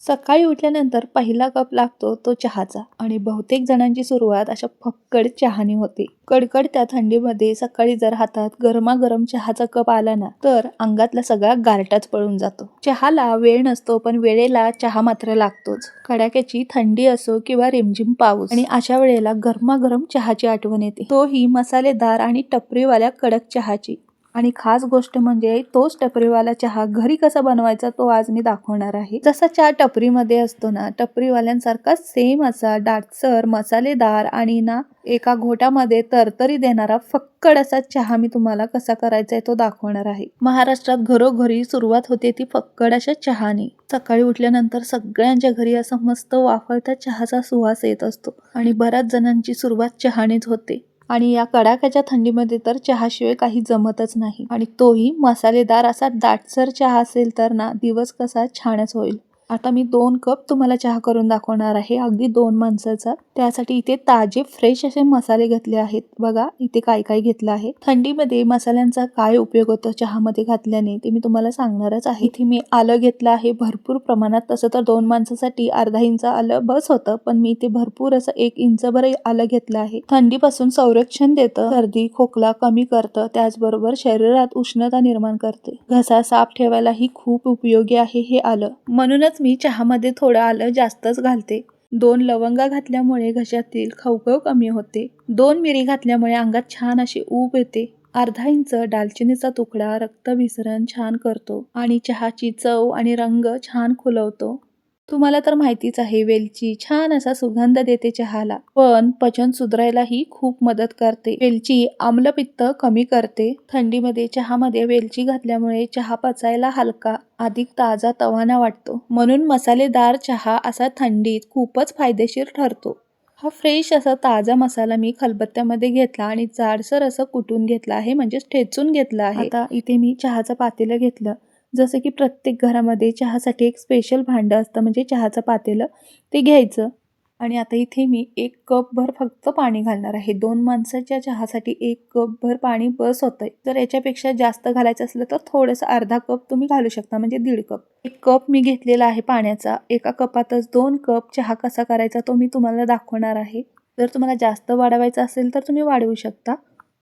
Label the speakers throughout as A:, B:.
A: सकाळी उठल्यानंतर पहिला कप लागतो तो चहाचा आणि बहुतेक जणांची सुरुवात अशा फक्कड चहाने होते. कडकडत्या थंडीमध्ये सकाळी जर हातात गरमागरम चहाचा कप आला ना तर अंगातला सगळा गारठाच पळून जातो. चहाला वेळ नसतो पण वेळेला चहा मात्र लागतोच. कडाक्याची थंडी असो किंवा रिमझिम पाऊस आणि अशा वेळेला गरमागरम चहाची आठवण येते. तोही मसालेदार आणि टपरीवाल्या कडक चहाची. आणि खास गोष्ट म्हणजे तोच टपरीवाला चहा घरी कसा बनवायचा तो आज मी दाखवणार आहे. जसा चहा टपरीमध्ये असतो ना टपरीवाल्यांसारखा सेम असा दाटसर मसालेदार आणि ना एका घोटामध्ये तरतरी देणारा फक्कड असा चहा मी तुम्हाला कसा करायचा आहे तो दाखवणार आहे. महाराष्ट्रात घरोघरी सुरुवात होते ती फक्कड अशा चहाने. सकाळी उठल्यानंतर सगळ्यांच्या घरी असा मस्त वाफळता चहाचा सुवास येत असतो आणि बऱ्याच जणांची सुरुवात चहानेच होते. आणि या कडाक्याच्या थंडीमध्ये तर चहाशिवाय काही जमतच नाही आणि तोही मसालेदार असा दाटसर चहा असेल तर ना दिवस कसा छानच होईल. आता मी 2 कप तुम्हाला चहा करून दाखवणार आहे, अगदी 2 माणसाचा. त्यासाठी इथे ताजे फ्रेश असे मसाले घेतले आहेत. बघा इथे काय काय घेतलं आहे. थंडीमध्ये मसाल्यांचा काय उपयोग होतो चहामध्ये घातल्याने ते मी तुम्हाला सांगणारच आहे. इथे मी आलं घेतलं आहे भरपूर प्रमाणात. तसं तर 2 माणसासाठी अर्धा इंच आलं बस होतं पण मी इथे भरपूर असं 1 इंचभर आलं घेतलं आहे. थंडीपासून संरक्षण देतं, सर्दी खोकला कमी करतं, त्याचबरोबर शरीरात उष्णता निर्माण करते. घसा साफ ठेवायलाही खूप उपयोगी आहे हे आलं. म्हणूनच मी चहामध्ये थोडं आलं जास्तच घालते. 2 लवंगा घातल्यामुळे घशातील खवखव कमी होते. 2 मिरी घातल्यामुळे अंगात छान अशी ऊब येते. अर्धा इंच दालचिनीचा तुकडा रक्तभिसरण छान करतो आणि चहाची चव आणि रंग छान खुलवतो. तुम्हाला तर माहितीच आहे वेलची छान असा सुगंध देते चहाला, पण पचन सुधारायलाही खूप मदत करते. वेलची आम्लपित्त कमी करते. थंडीमध्ये चहामध्ये वेलची घातल्यामुळे चहा पचायला हलका अधिक ताजा तवाना वाटतो. म्हणून मसालेदार चहा असा थंडीत खूपच फायदेशीर ठरतो. हा फ्रेश असा ताजा मसाला मी खलबत्त्यामध्ये घेतला आणि जाडसर असं कुटून घेतला आहे, म्हणजेच ठेचून घेतलं आहे. आता इथे मी चहाचं पातेलं घेतलं. जसं की प्रत्येक घरामध्ये चहासाठी एक स्पेशल भांडं असतं म्हणजे चहाचं पातेलं, ते घ्यायचं. आणि आता इथे मी 1 कपभर फक्त पाणी घालणार आहे. 2 माणसाच्या चहासाठी 1 कपभर पाणी बस होतंय. जर याच्यापेक्षा जास्त घालायचं असलं तर थोडंसं अर्धा कप तुम्ही घालू शकता, म्हणजे 1.5 कप. 1 कप मी घेतलेला आहे पाण्याचा. एका कपातच 2 कप चहा कसा करायचा तो मी तुम्हाला दाखवणार आहे. जर तुम्हाला जास्त वाढवायचा असेल तर तुम्ही वाढवू शकता,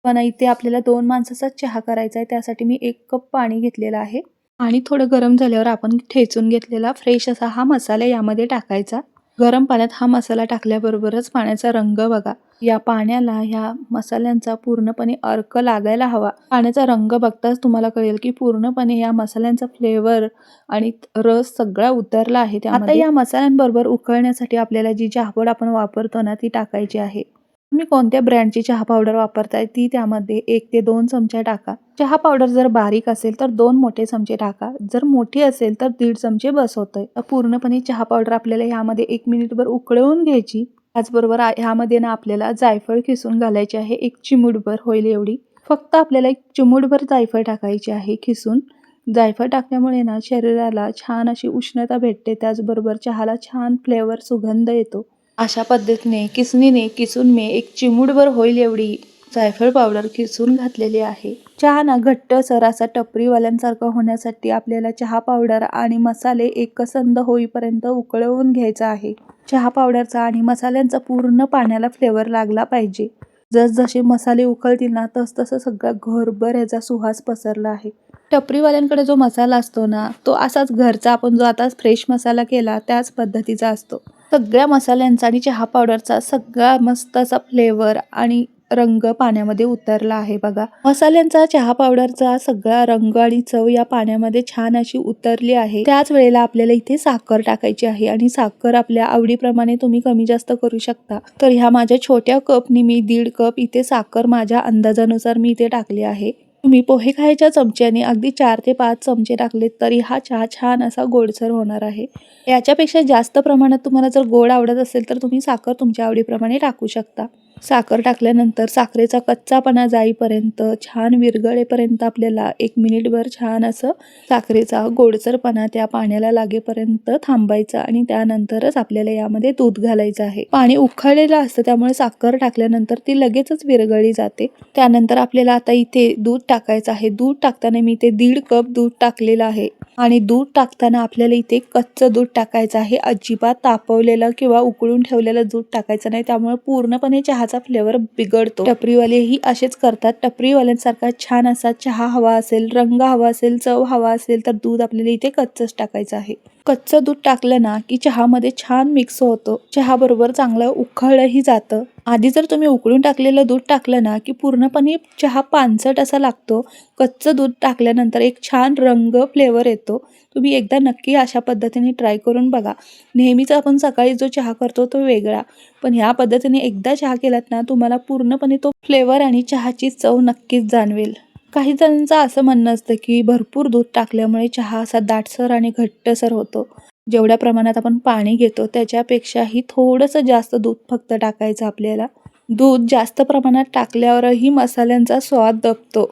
A: पण इथे आपल्याला 2 माणसाचाच चहा करायचा आहे त्यासाठी मी 1 कप पाणी घेतलेलं आहे. आणि थोडं गरम झाल्यावर आपण ठेचून घेतलेला फ्रेश असा हा मसाला यामध्ये टाकायचा. गरम पाण्यात हा मसाला टाकल्याबरोबरच पाण्याचा रंग बघा. या पाण्याला ह्या मसाल्यांचा पूर्णपणे अर्क लागायला हवा. पाण्याचा रंग बघताच तुम्हाला कळेल की पूर्णपणे या मसाल्यांचा फ्लेवर आणि रस सगळा उतरला आहे त्यामध्ये. आता या मसाल्यांबरोबर उकळण्यासाठी आपल्याला जी चहापूड आपण वापरतो ना ती टाकायची आहे. तुम्ही कोणत्या ब्रँडची चहा पावडर वापरताय ती त्यामध्ये 1 ते 2 चमचे टाका. चहा पावडर जर बारीक असेल तर 2 मोठे चमचे टाका. जर मोठी असेल तर 1.5 चमचे बस होतंय. पूर्णपणे चहा पावडर आपल्याला यामध्ये 1 मिनिटभर उकळवून घ्यायची. त्याचबरोबर ह्यामध्ये ना आपल्याला जायफळ खिसून घालायची आहे. 1 चिमूटभर होईल एवढी. फक्त आपल्याला 1 चिमूटभर जायफळ टाकायची आहे खिसून. जायफळ टाकल्यामुळे ना शरीराला छान अशी उष्णता भेटते, त्याचबरोबर चहाला छान फ्लेवर सुगंध येतो. अशा पद्धतीने किसणीने किसून मी 1 चिमूटभर होईल एवढी जायफळ पावडर किसून घातलेली आहे. चहा ना घट्टसर असा टपरीवाल्यांसारखा होण्यासाठी आपल्याला चहा पावडर आणि मसाले एकसंध होईपर्यंत उकळवून घ्यायचा आहे. चहा पावडरचा आणि मसाल्यांचा पूर्ण पाण्याला फ्लेवर लागला पाहिजे. जसजसे मसाले उकळतील ना तसं सगळा घरभर याचा सुवास पसरला आहे. टपरीवाल्यांकडे जो मसाला असतो ना तो असाच घरचा आपण जो आता फ्रेश मसाला केला त्याच पद्धतीचा असतो. सगळ्या मसाल्यांचा आणि चहा पावडरचा सगळा मस्त असा फ्लेवर आणि रंग पाण्यामध्ये उतरला आहे बघा. मसाल्यांचा चहा पावडरचा सगळा रंग आणि चव या पाण्यामध्ये छान अशी उतरली आहे. त्याच वेळेला आपल्याला इथे साखर टाकायची आहे आणि साखर आपल्या आवडीप्रमाणे तुम्ही कमी जास्त करू शकता. तर ह्या माझ्या छोट्या कपनी मी 1.5 कप इथे साखर माझ्या अंदाजानुसार मी इथे टाकली आहे. तुम्ही पोहे खायच्या चमच्याने अगदी 4 ते 5 चमचे टाकलेत तरी हा चहा छान असा गोडसर होणार आहे. याच्यापेक्षा जास्त प्रमाणात तुम्हाला जर गोड आवडत असेल तर तुम्ही साखर तुमच्या आवडीप्रमाणे टाकू शकता. साखर टाकल्यानंतर साखरेचा कच्चापणा जाईपर्यंत छान विरघळेपर्यंत आपल्याला 1 मिनिटभर छान असं साखरेचा गोडसरपणा त्या पाण्याला लागेपर्यंत थांबायचं आणि त्यानंतरच आपल्याला यामध्ये दूध घालायचं आहे. पाणी उकळलेलं असतं त्यामुळे साखर टाकल्यानंतर ती लगेचच विरघळली जाते. त्यानंतर आपल्याला आता इथे दूध टाकायचं आहे. दूध टाकताना मी इथे 1.5 कप दूध टाकलेलं आहे आणि दूध टाकताना आपल्याला इथे कच्चं दूध टाकायचं आहे. अजिबात तापवलेलं किंवा उकळून ठेवलेलं दूध टाकायचं नाही, त्यामुळे पूर्णपणे चहाचा फ्लेवर बिघडतो. टपरीवालेही असेच करतात. टपरीवाल्यांसारखा छान असा चहा हवा असेल, रंग हवा असेल, चव हवा असेल तर दूध आपल्याला इथे कच्चंच टाकायचं आहे. कच्चं दूध टाकलं ना की चहामध्ये छान मिक्स होतो. चहा बरोबर चांगलं उकळलंही जातं. आधी जर तुम्ही उकळून टाकलेलं दूध टाकलं ना की पूर्णपणे चहा पानसट असा लागतो. कच्चं दूध टाकल्यानंतर एक छान रंग, फ्लेवर येतो. तुम्ही एकदा नक्की अशा पद्धतीने ट्राय करून बघा. नेहमीच आपण सकाळी जो चहा करतो तो वेगळा, पण ह्या पद्धतीने एकदा चहा केलात ना तुम्हाला पूर्णपणे तो फ्लेवर आणि चहाची चव नक्कीच जाणवेल. काही जणांचं असं म्हणणं असतं की भरपूर दूध टाकल्यामुळे चहा असा दाटसर आणि घट्टसर होतो. जेवढ्या प्रमाणात आपण पाणी घेतो त्याच्यापेक्षाही थोडंसं जास्त दूध फक्त टाकायचं आपल्याला. दूध जास्त प्रमाणात टाकल्यावरही मसाल्यांचा स्वाद दबतो,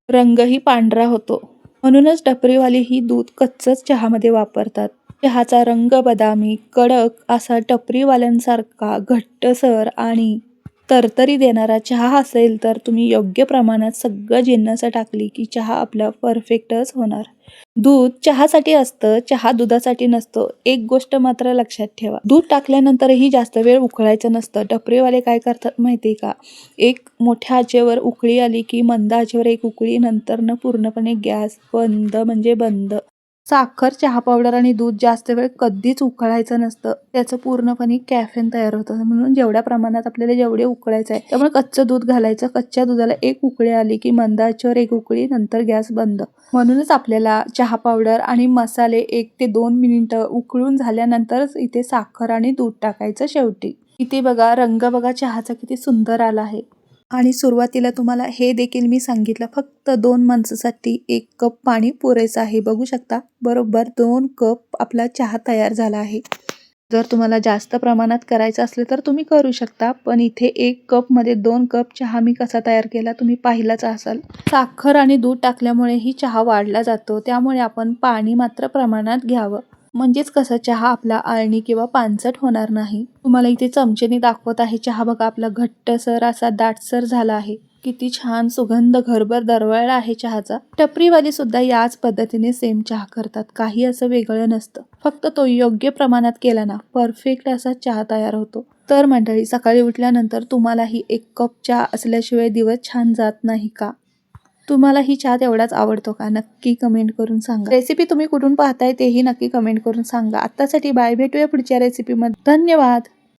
A: रंगही पांढरा होतो. म्हणूनच टपरीवाले ही दूध कच्चंच चहामध्ये वापरतात. चहाचा रंग बदामी, कडक असा टपरीवाल्यांसारखा घट्टसर आणि तरतरी देणारा चहा असेल तर तुम्ही योग्य प्रमाणात सगळं जिन्नस टाकली की चहा आपला परफेक्टच होणार. दूध चहासाठी असतं, चहा दुधासाठी नसतो. एक गोष्ट मात्र लक्षात ठेवा, दूध टाकल्यानंतरही जास्त वेळ उकळायचं नसतं. टपरीवाले काय करतात माहिती का, एक मोठ्या आचेवर उकळी आली की मंद आचेवर एक उकळी, नंतर पूर्णपणे गॅस बंद म्हणजे बंद. साखर, चहा पावडर आणि दूध जास्त वेळ कधीच उकळायचं नसतं. त्याचं पूर्णपणे कॅफेन तयार होतं. म्हणून जेवढ्या प्रमाणात आपल्याला जेवढे उकळायचं आहे त्यामुळे कच्चं दूध घालायचं. कच्च्या दुधाला एक उकळी आली की मंद आचेवर एक उकळी, नंतर गॅस बंद. म्हणूनच आपल्याला चहा पावडर आणि मसाले 1 ते 2 मिनिटं उकळून झाल्यानंतरच इथे साखर आणि दूध टाकायचं शेवटी. इथे बघा रंग बघा चहाचा किती सुंदर आला आहे. आणि सुरुवातीला तुम्हाला हे देखील मी सांगितलं, फक्त 2 माणसासाठी 1 कप पाणी पुरेसं आहे. बघू शकता बरोबर 2 कप आपला चहा तयार झाला आहे. जर तुम्हाला जास्त प्रमाणात करायचं असले तर तुम्ही करू शकता, पण इथे 1 कपमध्ये 2 कप चहा मी कसा तयार केला तुम्ही पाहिलाच असाल. साखर आणि दूध टाकल्यामुळेही चहा वाढला जातो, त्यामुळे आपण पाणी मात्र प्रमाणात घ्यावं. म्हणजेच कसं चहा आपला आळणी किंवा पानसट होणार नाही. तुम्हाला इथे चमचेने दाखवत आहे. चहा बघा आपला घट्टसर असा दाटसर झाला आहे. किती छान सुगंध घरभर दरवळला आहे चहाचा. टपरीवाली सुद्धा याच पद्धतीने सेम चहा करतात. काही असं वेगळं नसतं. फक्त तो योग्य प्रमाणात केला ना परफेक्ट असा चहा तयार होतो. तर मंडळी, सकाळी उठल्यानंतर तुम्हालाही 1 कप चहा असल्याशिवाय दिवस छान जात नाही का? तुम्हाला ही चहा तेवढाच आवडतो का? नक्की कमेंट करून सांगा. रेसिपी तुम्ही कुठून पाहताय तेही नक्की कमेंट करून सांगा. आत्तासाठी बाय, भेटूया पुढच्या रेसिपीमध्ये. धन्यवाद.